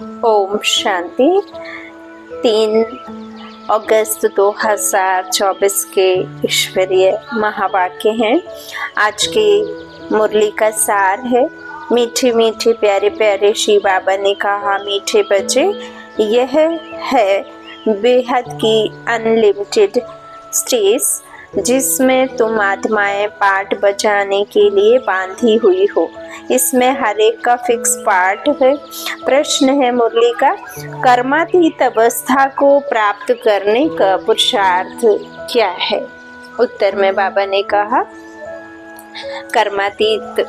ओम शांति। 3 अगस्त 2024 के ईश्वरीय महावाक्य हैं। आज की मुरली का सार है। मीठे मीठे प्यारे प्यारे शिव बाबा ने कहा, मीठे बच्चे, यह है बेहद की अनलिमिटेड स्टेज जिसमें तुम आत्माएं पार्ट बजाने के लिए बांधी हुई हो। इसमें हर एक का फिक्स पार्ट है। प्रश्न है मुरली का, कर्मातीत अवस्था को प्राप्त करने का पुरुषार्थ क्या है? उत्तर में बाबा ने कहा, कर्मातीत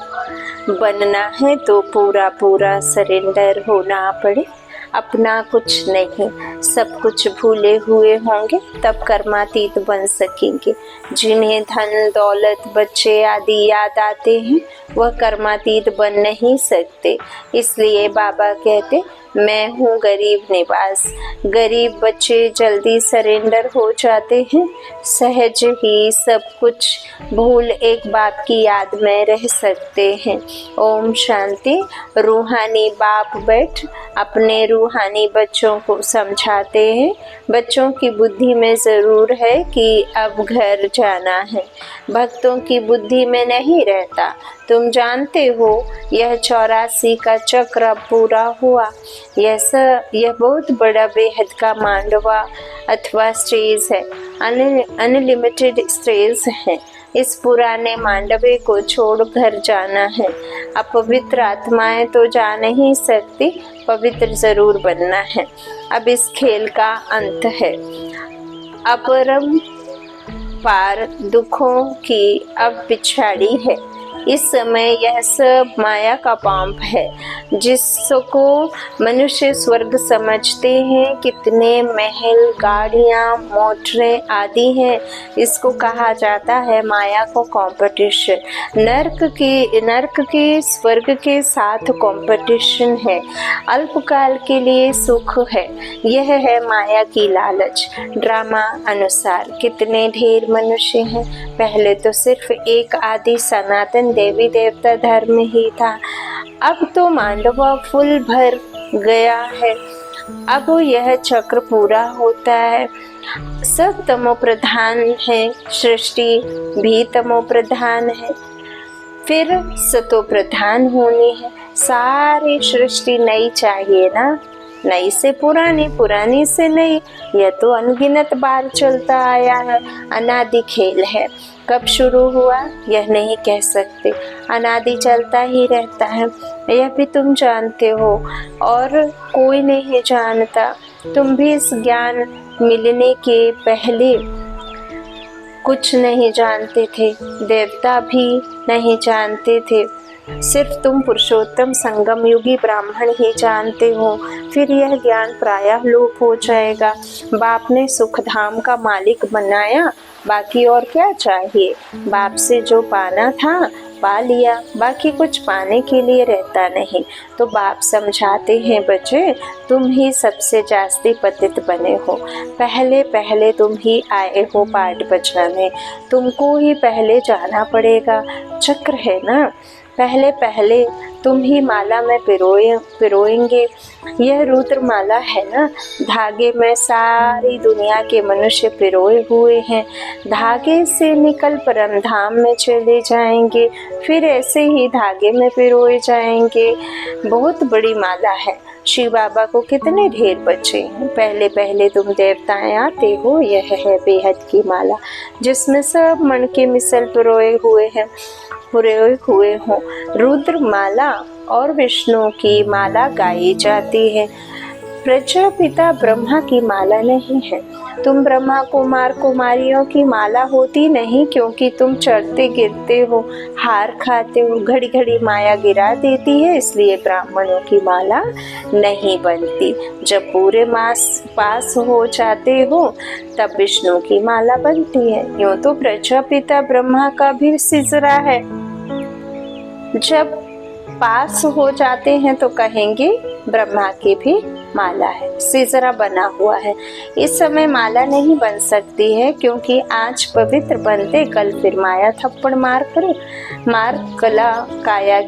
बनना है तो पूरा पूरा सरेंडर होना पड़े। अपना कुछ नहीं, सब कुछ भूले हुए होंगे तब कर्मातीत बन सकेंगे। जिन्हें धन दौलत बच्चे आदि याद आते हैं वह कर्मातीत बन नहीं सकते। इसलिए बाबा कहते, मैं हूँ गरीब निवास। गरीब बच्चे जल्दी सरेंडर हो जाते हैं, सहज ही सब कुछ भूल एक बाप की याद में रह सकते हैं। ओम शांति। रूहानी बाप बैठ अपने रूहानी बच्चों को समझाते हैं। बच्चों की बुद्धि में ज़रूर है कि अब घर जाना है, भक्तों की बुद्धि में नहीं रहता। तुम जानते हो यह 84 का चक्र अब पूरा हुआ। यह बहुत बड़ा बेहद का मांडवा अथवा स्टेज है, अनलिमिटेड स्टेज है। इस पुराने मांडवे को छोड़ घर जाना है। अपवित्र आत्माएं तो जा नहीं सकती, पवित्र जरूर बनना है। अब इस खेल का अंत है। अपरम पार दुखों की अब पिछाड़ी है। इस समय यह सब माया का पांप है जिसको मनुष्य स्वर्ग समझते हैं। कितने महल, गाड़ियाँ, मोटरें आदि हैं। इसको कहा जाता है माया को कंपटीशन। नर्क के स्वर्ग के साथ कंपटीशन है। अल्पकाल के लिए सुख है। यह है माया की लालच। ड्रामा अनुसार कितने ढेर मनुष्य हैं। पहले तो सिर्फ एक आदि सनातन देवी देवता धर्म ही था। अब तो मांडवा फुल भर गया है। अब यह चक्र पूरा होता है। सब तमो प्रधान है, सृष्टि भी तमो प्रधान है, फिर सतो प्रधान होनी है। सारी सृष्टि नई चाहिए ना, नई से पुरानी, पुरानी से नई। यह तो अनगिनत बार चलता आया है। अनादि खेल है। कब शुरू हुआ यह नहीं कह सकते, अनादि चलता ही रहता है। यह भी तुम जानते हो और कोई नहीं जानता। तुम भी इस ज्ञान मिलने के पहले कुछ नहीं जानते थे, देवता भी नहीं जानते थे। सिर्फ तुम पुरुषोत्तम संगम युगी ब्राह्मण ही जानते हो। फिर यह ज्ञान प्रायः लोप हो जाएगा। बाप ने सुखधाम का मालिक बनाया, बाकी और क्या चाहिए। बाप से जो पाना था पा लिया, बाकी कुछ पाने के लिए रहता नहीं। तो बाप समझाते हैं, बच्चे तुम ही सबसे जास्ती पतित बने हो। पहले पहले तुम ही आए हो पार्ट बजाने, तुमको ही पहले जाना पड़ेगा। चक्र है ना, पहले पहले तुम ही माला में पिरोएंगे। यह रुद्र माला है ना, धागे में सारी दुनिया के मनुष्य पिरोए हुए हैं। धागे से निकल परमधाम में चले जाएंगे, फिर ऐसे ही धागे में पिरोए जाएंगे। बहुत बड़ी माला है। शिव बाबा को कितने ढेर बच्चे हैं। पहले पहले तुम देवताएं आते हो। यह है बेहद की माला जिसमें सब मन के मिसल पिरोए हुए हों। रुद्र माला और विष्णु की माला गाई जाती है। प्रजापिता ब्रह्मा की माला नहीं है। तुम ब्रह्मा कुमार कुमारियों की माला होती नहीं, क्योंकि तुम चढ़ते गिरते हो, हार खाते हो, घड़ी घड़ी माया गिरा देती है। इसलिए ब्राह्मणों की माला नहीं बनती। जब पूरे मास पास हो जाते हो तब विष्णु की माला बनती है। यूँ तो प्रजापिता ब्रह्मा का भी सिजरा है। जब पास हो जाते हैं तो कहेंगे ब्रह्मा की भी माला है, सिजरा बना हुआ है। इस समय माला नहीं बन सकती है, क्योंकि आज पवित्र बनते कल फिर माया थप्पड़ मार कला काया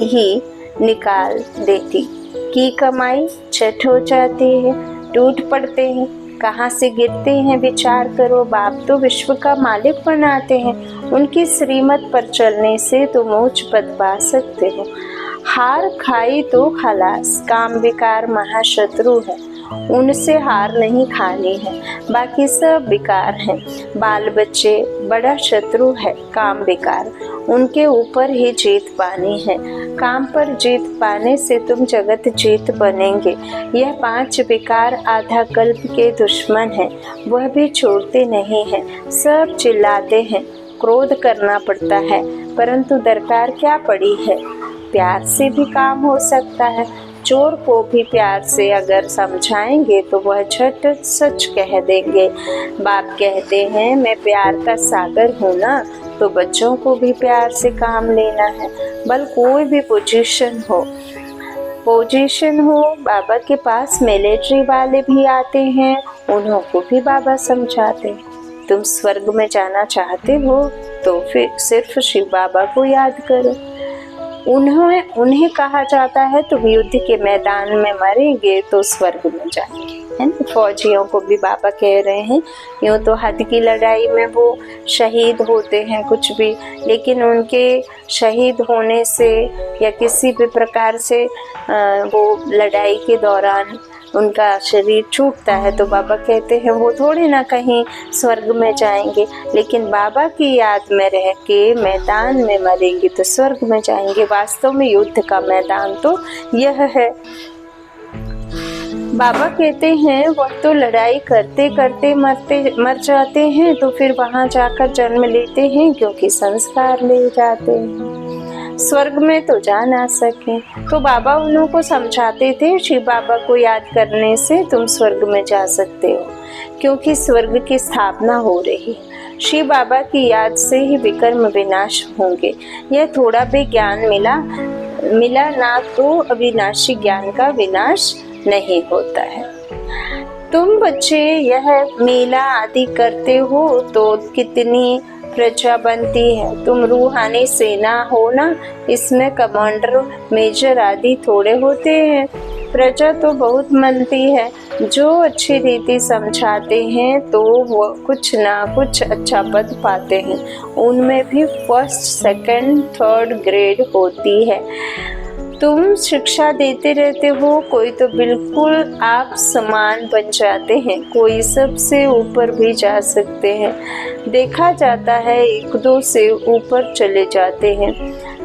ही निकाल देती। की कमाई चट हो जाती है, टूट पड़ते हैं, कहाँ से गिरते हैं विचार करो। बाप तो विश्व का मालिक बनाते हैं, उनकी श्रीमत पर चलने से तुम ऊंच पद पा सकते हो। हार खाई तो खलास, काम विकार महाशत्रु है, उनसे हार नहीं खानी है, बाकी सब बेकार हैं। बाल बच्चे बड़ा शत्रु है काम विकार, उनके ऊपर ही जीत पानी है। काम पर जीत पाने से तुम जगत जीत बनेंगे। यह 5 विकार आधा कल्प के दुश्मन है, वह भी छोड़ते नहीं है, सब चिल्लाते हैं। क्रोध करना पड़ता है, परंतु दरकार क्या पड़ी है, प्यार से भी काम हो सकता है। चोर को भी प्यार से अगर समझाएंगे तो वह झट सच कह देंगे। बाप कहते हैं मैं प्यार का सागर हूँ ना, तो बच्चों को भी प्यार से काम लेना है। बल कोई भी पोजीशन हो, बाबा के पास मिलिट्री वाले भी आते हैं, उन्हों को भी बाबा समझाते हैं। तुम स्वर्ग में जाना चाहते हो तो फिर सिर्फ शिव बाबा को याद करो। उन्हें कहा जाता है तुम युद्ध के मैदान में मरेंगे तो स्वर्ग में जाएंगे, है ना। फौजियों को भी बाबा कह रहे हैं, यूँ तो हद की लड़ाई में वो शहीद होते हैं कुछ भी, लेकिन उनके शहीद होने से या किसी भी प्रकार से वो लड़ाई के दौरान उनका शरीर छूटता है तो बाबा कहते हैं वो थोड़े ना कहीं स्वर्ग में जाएंगे, लेकिन बाबा की याद में रह के मैदान में मरेंगे तो स्वर्ग में जाएंगे। वास्तव में युद्ध का मैदान तो यह है। बाबा कहते हैं वह तो लड़ाई करते करते मर जाते हैं, तो फिर वहां जाकर जन्म लेते हैं क्योंकि संस्कार ले जाते हैं। स्वर्ग में तो जा ना सके, तो बाबा उन्हों को समझाते थे शिव बाबा को याद करने से तुम स्वर्ग में जा सकते हो, क्योंकि स्वर्ग की स्थापना हो रही है। शिव बाबा की याद से ही विकर्म विनाश होंगे। यह थोड़ा भी ज्ञान मिला ना तो अविनाशी ज्ञान का विनाश नहीं होता है। तुम बच्चे यह मेला आदि करते हो तो कितनी प्रजा बनती है। तुम रूहानी सेना हो ना, इसमें कमांडर मेजर आदि थोड़े होते हैं। प्रजा तो बहुत बनती है, जो अच्छी रीति समझाते हैं तो वो कुछ ना कुछ अच्छा पद पाते हैं। उनमें भी फर्स्ट, सेकंड, थर्ड ग्रेड होती है। तुम शिक्षा देते रहते हो, कोई तो बिल्कुल आप समान बन जाते हैं, कोई सबसे ऊपर भी जा सकते हैं। देखा जाता है 1-2 से ऊपर चले जाते हैं।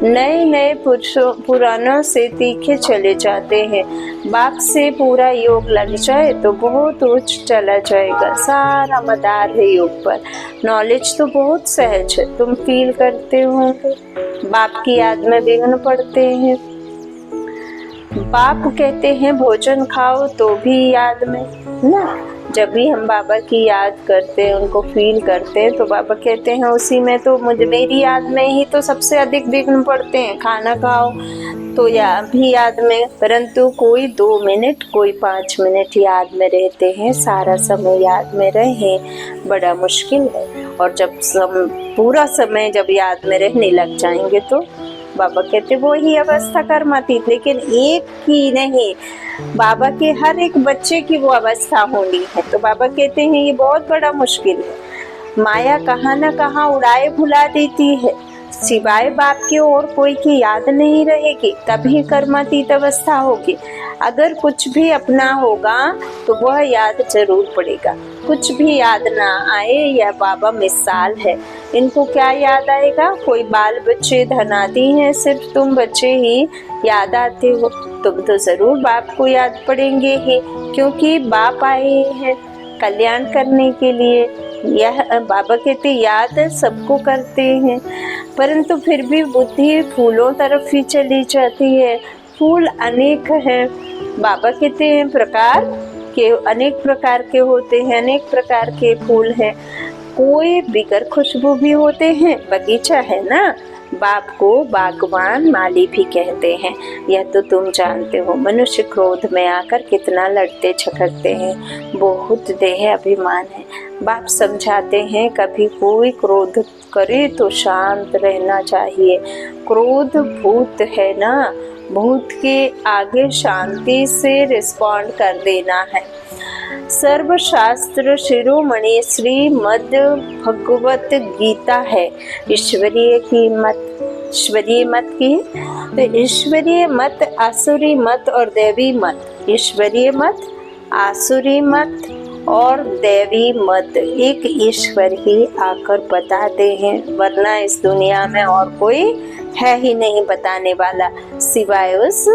नए पुरानों से तीखे चले जाते हैं। बाप से पूरा योग लग जाए तो बहुत उच्च चला जाएगा। सारा मदार है योग पर। नॉलेज तो बहुत सहज है, तुम फील करते हो। बाप की याद में विघ्न पड़ते हैं। बाप कहते हैं भोजन खाओ तो भी याद में ना। जब भी हम बाबा की याद करते हैं, उनको फील करते हैं, तो बाबा कहते हैं उसी में तो मेरी याद में ही तो सबसे अधिक विघ्न पड़ते हैं। खाना खाओ तो भी याद में, परंतु कोई 2 मिनट कोई 5 मिनट याद में रहते हैं। सारा समय याद में रहे बड़ा मुश्किल है। और जब पूरा समय जब याद में रहने लग जाएंगे तो बाबा कहते वो ही अवस्था कर्मातीत। लेकिन एक की नहीं, बाबा के हर एक बच्चे की वो अवस्था होनी है। तो बाबा कहते हैं ये बहुत बड़ा मुश्किल है। माया कहाँ न कहाँ उड़ाए भुला देती है, सिवाय बाप के और कोई की याद नहीं रहेगी, तभी कर्मातीत अवस्था होगी। अगर कुछ भी अपना होगा तो वह याद जरूर पड़ेगा। कुछ भी याद ना आए, यह बाबा मिसाल है। इनको क्या याद आएगा? कोई बाल बच्चे धनादि हैं, सिर्फ तुम बच्चे ही याद आते हो। तुम तो जरूर बाप को याद पड़ेंगे ही, क्योंकि बाप आए हैं कल्याण करने के लिए। यह बाबा कहते याद सबको करते हैं, परंतु फिर भी बुद्धि फूलों तरफ ही चली जाती है। फूल अनेक हैं। बाबा कहते हैं प्रकार के अनेक प्रकार के होते हैं, अनेक प्रकार के फूल हैं। कोई बिगर खुशबू भी होते हैं। बगीचा है ना, बाप को बागवान माली भी कहते हैं। यह तो तुम जानते हो। मनुष्य क्रोध में आकर कितना लड़ते झगड़ते हैं, बहुत देह अभिमान है। बाप समझाते हैं कभी कोई क्रोध करे तो शांत रहना चाहिए। क्रोध भूत है ना, भूत के आगे शांति से रिस्पॉन्ड कर देना है। सर्वशास्त्र शिरोमणि श्रीमद् भगवत गीता है ईश्वरीय की मत, ईश्वरीय मत की। तो ईश्वरीय मत, आसुरी मत और दैवी मत। ईश्वरीय मत, आसुरी मत और दैवी मत एक ईश्वर ही आकर बताते हैं, वरना इस दुनिया में और कोई है ही नहीं बताने वाला सिवाय उस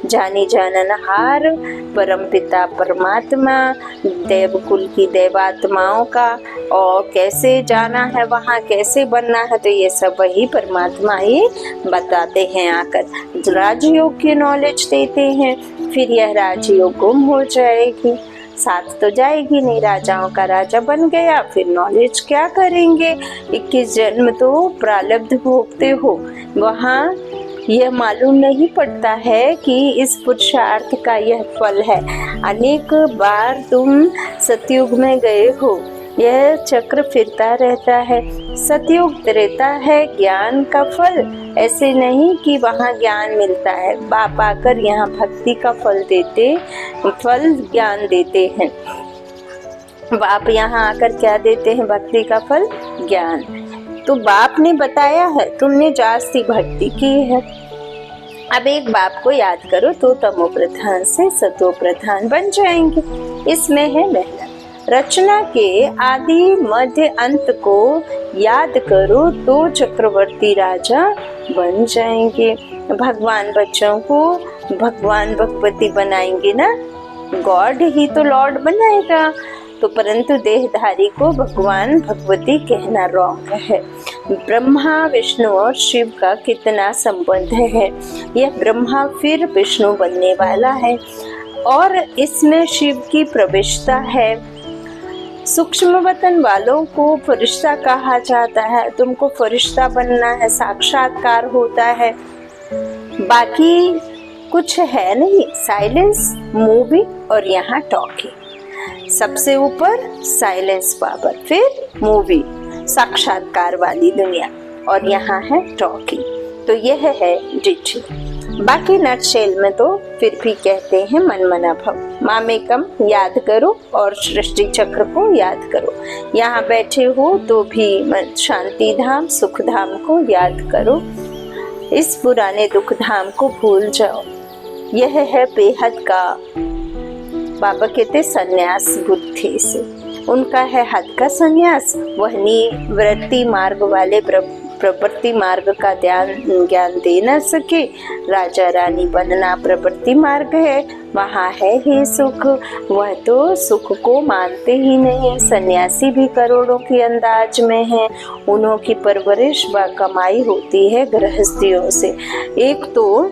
जानी जाननहार परमपिता परमात्मा, देवकुल की देवात्माओं का। और कैसे जाना है वहाँ, कैसे बनना है, तो ये सब वही परमात्मा ही बताते हैं आकर। राजयोग की नॉलेज देते हैं, फिर यह राजयोग गुम हो जाएगी, साथ तो जाएगी नहीं। राजाओं का राजा बन गया, फिर नॉलेज क्या करेंगे? 21 जन्म तो प्रारब्ध भोगते हो, वहाँ यह मालूम नहीं पड़ता है कि इस पुरुषार्थ का यह फल है। अनेक बार तुम सतयुग में गए हो, यह चक्र फिरता रहता है। सतयुग रहता है ज्ञान का फल, ऐसे नहीं कि वहाँ ज्ञान मिलता है। बाप आकर यहाँ भक्ति का फल देते, फल ज्ञान देते हैं। बाप यहाँ आकर क्या देते हैं? भक्ति का फल ज्ञान। तो बाप ने बताया है, तुमने जास्ती भक्ति की है। अब एक बाप को याद करो तो तमो प्रधान से सतो प्रधान बन जाएंगे। इसमें है मेहनत। रचना के आदि मध्य अंत को याद करो तो चक्रवर्ती राजा बन जाएंगे। भगवान बच्चों को भगवान भगवती बनाएंगे ना, गॉड ही तो लॉर्ड बनाएगा। तो परंतु देहधारी को भगवान भगवती कहना रॉन्ग है। ब्रह्मा विष्णु और शिव का कितना संबंध है? यह ब्रह्मा फिर विष्णु बनने वाला है और इसमें शिव की प्रविष्टता है। सूक्ष्म वतन वालों को फरिश्ता कहा जाता है। तुमको फरिश्ता बनना है, साक्षात्कार होता है, बाकी कुछ है नहीं। साइलेंस, मूवी और यहाँ टॉकिंग। सबसे ऊपर साइलेंस पावर, फिर मूवी, साक्षात्कार वाली दुनिया, और यहाँ है टॉकिंग। तो यह है डिटी। बाकी नटशेल में तो फिर भी कहते हैं मन मना भव। मामेकम याद करो और सृष्टि चक्र को याद करो। यहाँ बैठे हो तो भी शांति धाम सुख धाम को याद करो। इस पुराने दुख धाम को भूल जाओ। यह है बेहद का, बाबा कहते संन्यास बुद्धि से। उनका है हद का संन्यास। वह निवृत्ति मार्ग वाले प्रवृत्ति मार्ग का ज्ञान दे न सके। राजा रानी बनना प्रवृत्ति मार्ग है, वहाँ है ही सुख। वह तो सुख को मानते ही नहीं। सन्यासी भी करोड़ों की अंदाज में है। उन्हों की परवरिश व कमाई होती है गृहस्थियों से। एक तो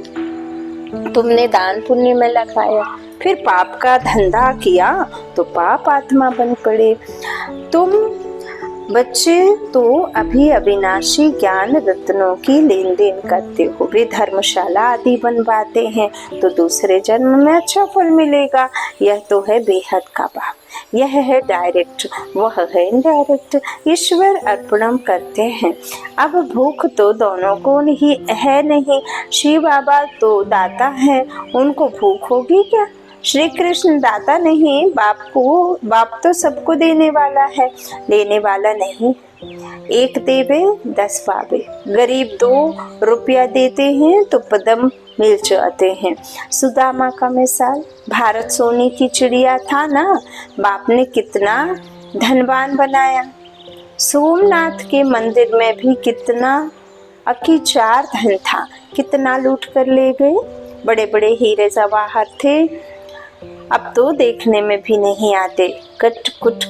तुमने दान पुण्य में लगाया, फिर पाप का धंधा किया तो पाप आत्मा बन पड़े। तुम बच्चे तो अभी अविनाशी ज्ञान रत्नों की लेन देन करते हो। वे धर्मशाला आदि बनवाते हैं तो दूसरे जन्म में अच्छा फल मिलेगा। यह तो है बेहद का भाव। यह है डायरेक्ट, वह है इनडायरेक्ट। ईश्वर अर्पणम करते हैं। अब भूख तो दोनों को ही है नहीं। शिव बाबा तो दाता है, उनको भूख होगी क्या? श्री कृष्ण दाता नहीं, बाप तो सबको देने वाला है, लेने वाला नहीं। एक देवे 10 पावे। गरीब 2 रुपया देते हैं तो पदम मिल जाते हैं। सुदामा का मिसाल, भारत सोने की चिड़िया था ना, बाप ने कितना धनवान बनाया। सोमनाथ के मंदिर में भी कितना अकीचार धन था, कितना लूट कर ले गए। बड़े बड़े हीरे जवाहर थे, अब तो देखने में भी नहीं आते, कट कुट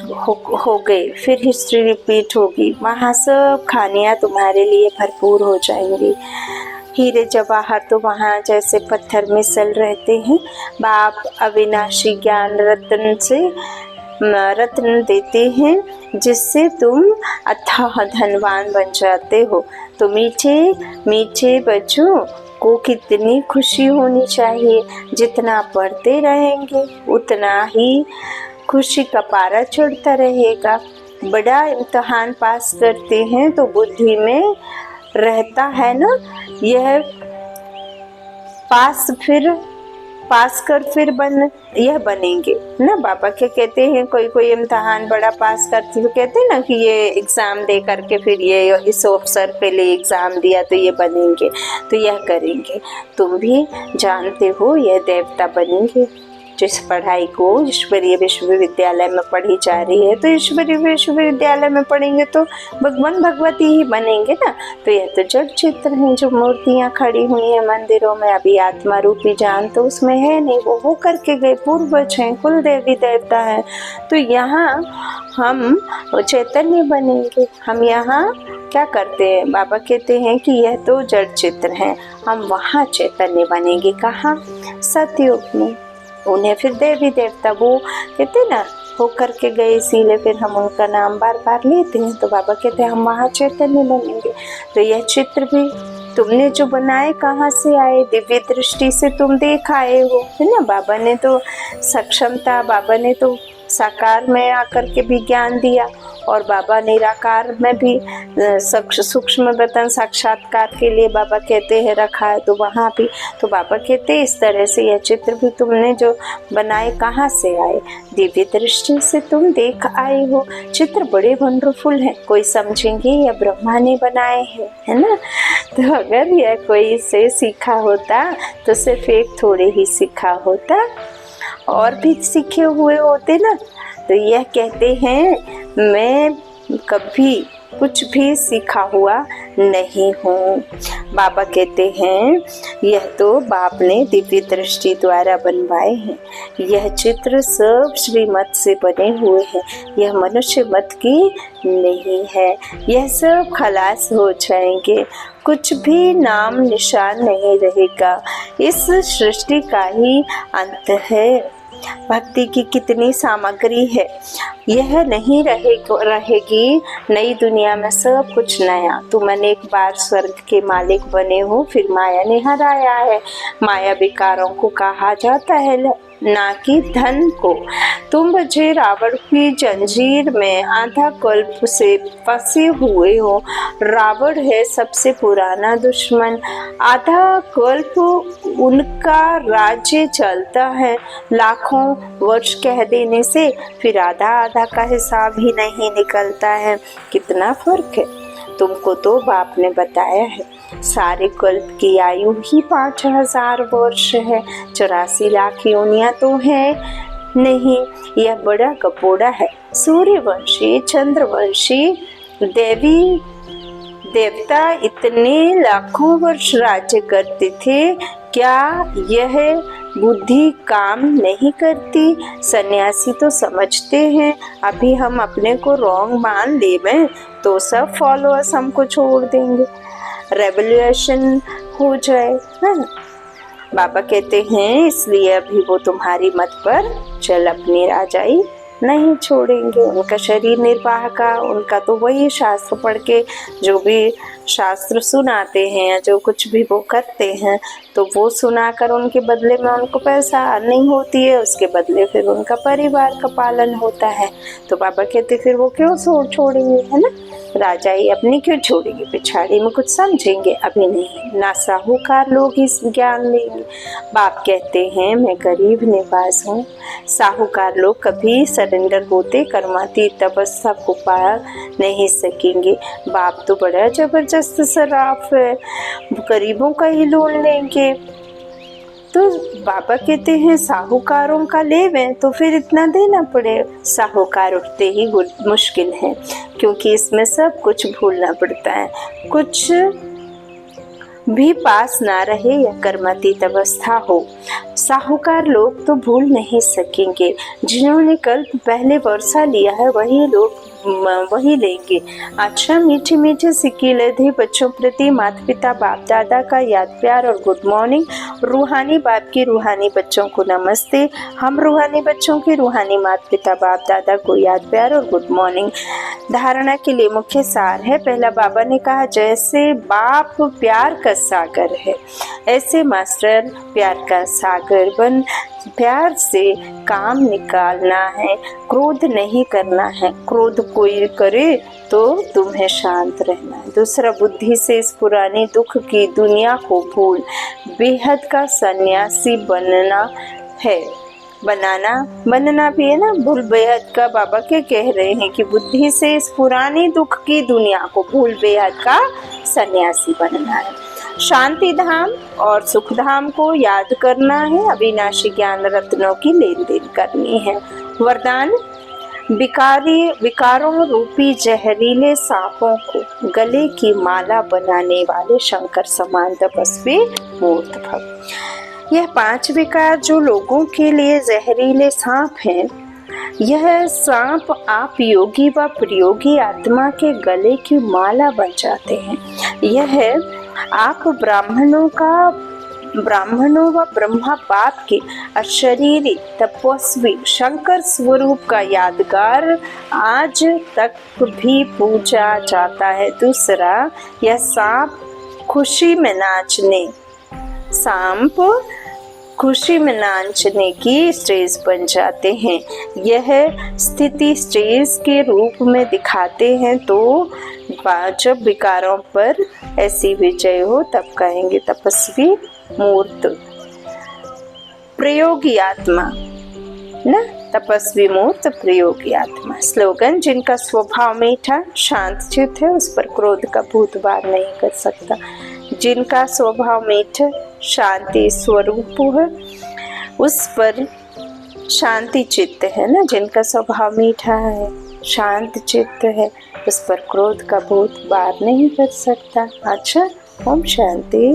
हो गए। फिर हिस्ट्री रिपीट होगी, वहाँ सब खानियाँ तुम्हारे लिए भरपूर हो जाएंगी। हीरे जवाहर तो वहाँ जैसे पत्थर मिसल रहते हैं। बाप अविनाशी ज्ञान रत्न से रत्न देते हैं, जिससे तुम अथाह धनवान बन जाते हो। तो मीठे मीठे बच्चों को कितनी खुशी होनी चाहिए। जितना पढ़ते रहेंगे उतना ही खुशी का पारा चढ़ता रहेगा। बड़ा इम्तिहान पास करते हैं तो बुद्धि में रहता है ना, यह पास कर फिर यह बनेंगे ना। बाबा क्या कहते हैं, कोई इम्तिहान बड़ा पास करते तो कहते हैं ना कि ये एग्जाम दे करके फिर ये इस अवसर पे ले एग्जाम दिया तो ये बनेंगे, तो यह करेंगे। तुम भी जानते हो यह देवता बनेंगे। जिस पढ़ाई को ईश्वरीय विश्वविद्यालय में पढ़ी जा रही है, तो ईश्वरीय विश्वविद्यालय में पढ़ेंगे तो भगवान भगवती ही बनेंगे ना। तो यह तो जड़ चित्र हैं जो मूर्तियां खड़ी हुई हैं मंदिरों में। अभी आत्मा रूपी जान तो उसमें है नहीं, वो हो करके गए, पूर्वज हैं, कुल देवी देवता है। तो यहाँ हम चैतन्य बनेंगे। हम यहाँ क्या करते हैं, बाबा कहते हैं कि यह तो जड़ चित्र हैं, हम वहाँ चैतन्य बनेंगे। कहाँ? सतयुग में। उन्हें फिर देवी देवता वो कहते ना हो करके गए, इसीलिए फिर हम उनका नाम बार बार लेते हैं। तो बाबा कहते हैं हम वहाँ चैतन्य बनेंगे। तो यह चित्र भी तुमने जो बनाए कहाँ से आए? दिव्य दृष्टि से तुम देख आए हो, है ना। बाबा ने तो सक्षमता, बाबा ने तो साकार में आकर के भी ज्ञान दिया, और बाबा निराकार में भी सूक्ष्म वतन साक्षात्कार के लिए बाबा कहते हैं रखा है, तो वहाँ भी तो बाबा कहते हैं इस तरह से यह चित्र भी तुमने जो बनाए कहाँ से आए? दिव्य दृष्टि से तुम देख आए हो। चित्र बड़े वंडरफुल हैं, कोई समझेंगे यह ब्रह्मा ने बनाए हैं, है ना। तो अगर यह कोई से सीखा होता तो सिर्फ एक थोड़े ही सीखा होता, और भी सीखे हुए होते ना। तो यह कहते हैं मैं कभी कुछ भी सीखा हुआ नहीं हूँ। बाबा कहते हैं यह तो बाप ने दिव्य दृष्टि द्वारा बनवाए हैं। यह चित्र सब श्रीमत से बने हुए हैं, यह मनुष्य मत की नहीं है। यह सब खलास हो जाएंगे, कुछ भी नाम निशान नहीं रहेगा। इस सृष्टि का ही अंत है। भक्ति की कितनी सामग्री है, यह नहीं रहेगी नई दुनिया में सब कुछ नया। तुम अनेक बार स्वर्ग के मालिक बने हो, फिर माया ने हराया है। माया विकारों को कहा जाता है, ना कि धन को। तुम बचे रावण की जंजीर में आधा कल्प से फंसे हुए हो। रावण है सबसे पुराना दुश्मन। आधा कल्प उनका राज्य चलता है, लाखों वर्ष कह देने से फिर आधा आधा का हिसाब ही नहीं निकलता है। कितना फर्क है। तुमको तो बाप ने बताया है सारे कल्प की आयु ही 5000 वर्ष है। 84 लाख योनियां तो है नहीं। यह बड़ा कपोड़ा है। सूर्यवंशी, चंद्रवंशी, देवी देवता इतने लाखों वर्ष राज्य करते थे, क्या यह बुद्धि काम नहीं करती? सन्यासी तो समझते हैं अभी हम अपने को रॉन्ग मान लेवें तो सब फॉलोअर्स हमको छोड़ देंगे, रेवोल्यूशन हो जाए, है ना। बाबा कहते हैं इसलिए अभी वो तुम्हारी मत पर चल अपनी राजाई नहीं छोड़ेंगे। उनका शरीर निर्वाह का, उनका तो वही शास्त्र पढ़ के जो भी शास्त्र सुनाते हैं, जो कुछ भी वो करते हैं, तो वो सुनाकर उनके बदले में उनको पैसा अर्निंग होती है, उसके बदले फिर उनका परिवार का पालन होता है। तो बाबा कहते फिर वो क्यों छोड़ेंगे, है ना। राजाई अपनी क्यों छोड़ेंगे, पिछाड़ी में कुछ समझेंगे, अभी नहीं। ना साहूकार लोग इस ज्ञान लेंगे। बाप कहते हैं मैं गरीब निवास हूँ। साहूकार लोग कभी सरेंडर होते कर्मातीत अवस्था को पा नहीं सकेंगे। बाप तो बड़ा जबरदस्त सराफ है, गरीबों का ही लोन लेंगे। तो बाबा कहते हैं साहूकारों का लेवें तो फिर इतना देना पड़े। साहूकार उठते ही मुश्किल है, क्योंकि इसमें सब कुछ भूलना पड़ता है। कुछ भी पास ना रहे या कर्मातीत अवस्था हो, साहूकार लोग तो भूल नहीं सकेंगे। जिन्होंने कल पहले वर्षा लिया है वही लोग वही लेंगे। अच्छा मीठे मीठे सिक्के लधे बच्चों प्रति माता पिता बाप दादा का याद प्यार और गुड मॉर्निंग। रूहानी बाप के रूहानी बच्चों को नमस्ते। हम रूहानी बच्चों के रूहानी माता पिता बाप दादा को याद प्यार और गुड मॉर्निंग। धारणा के लिए मुख्य सार है। पहला बाबा ने कहा जैसे बाप प्यार का सागर है, ऐसे मास्टर प्यार का सागर बन प्यार से काम निकालना है, क्रोध नहीं करना है। क्रोध कोई करे तो तुम्हें शांत रहना है। दूसरा, बुद्धि से इस पुरानी दुख की दुनिया को भूल बेहद का सन्यासी बनना भी है ना। भूल बेहद का बाबा के कह रहे हैं कि बुद्धि से इस पुरानी दुख की दुनिया को भूल बेहद का सन्यासी बनना है। शांति धाम और सुख धाम को याद करना है। अविनाशी ज्ञान रत्नों की लेन देन करनी है। वरदान, विकारों रूपी जहरीले सांपों को गले की माला बनाने वाले शंकर समान तपस्वी मूर्त भव। यह 5 विकार जो लोगों के लिए जहरीले सांप हैं, यह सांप आप योगी व प्रयोगी आत्मा के गले की माला बन जाते हैं। यह आप ब्राह्मणों व ब्रह्मा बाप के अशरीरी तपस्वी शंकर स्वरूप का यादगार आज तक भी पूजा जाता है। दूसरा, यह सांप खुशी में नाचने की स्टेज बन जाते हैं। यह स्थिति स्टेज के रूप में दिखाते हैं। तो जब विकारों पर ऐसी विजय हो तब कहेंगे तपस्वी मूर्त प्रयोगी आत्मा ना, तपस्वी मूर्त प्रयोगी आत्मा। स्लोगन, जिनका स्वभाव मीठा शांत चित्त है उस पर क्रोध का भूत वार नहीं कर सकता। जिनका स्वभाव मीठा शांति स्वरूप है उस पर शांति चित्त है ना। जिनका स्वभाव मीठा है शांत चित्त है उस पर क्रोध का भूत वार नहीं कर सकता। अच्छा, ओम शांति।